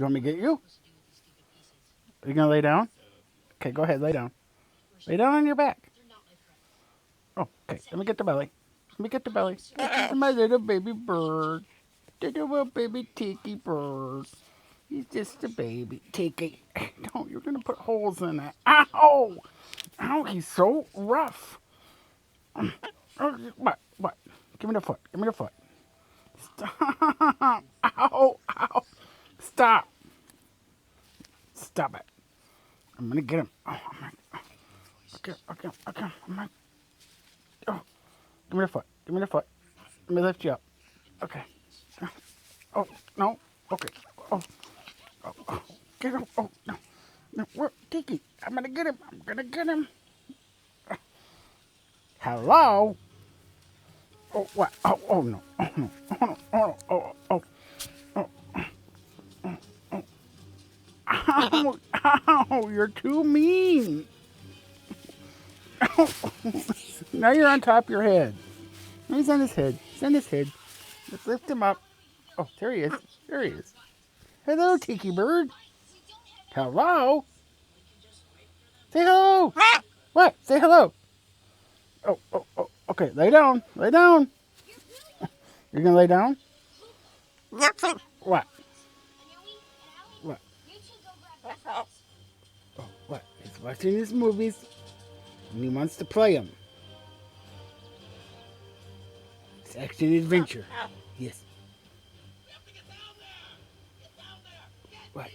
you want me to get you? Are you gonna lay down? Okay, go ahead, lay down. Lay down on your back. Oh, okay. Let me get the belly. Let me get the belly. This is my little baby bird. Little baby Tiki bird. He's just a baby. Tiki. Don't, you're gonna put holes in that. Ow! Ow, he's so rough. Oh, what? What? Give me the foot. Give me the foot. Stop. Ow! Ow! Stop. Stop it. I'm gonna get him. Oh, I'm gonna. Okay, okay, okay. I'm gonna. Oh, give me the foot. Give me the foot. Let me lift you up. Okay. Oh, no. Okay. Oh, oh, oh. Get him. Oh, no. No, where? Tiki. I'm gonna get him. I'm gonna get him. Hello? Oh, what? Oh, oh, no. Oh, no. Oh, no. Oh, oh, oh. Oh, ow. Ow. You're too mean. Now you're on top of your head. He's on his head. He's on his head. Let's lift him up. Oh, there he is. There he is. Hello, Tiki Bird. Hello? Say hello. What? Say hello. Oh, oh, oh. Okay, lay down. Lay down. You're going to lay down? What? What? Oh, what? He's watching his movies and he wants to play them. It's action adventure. Yes. What?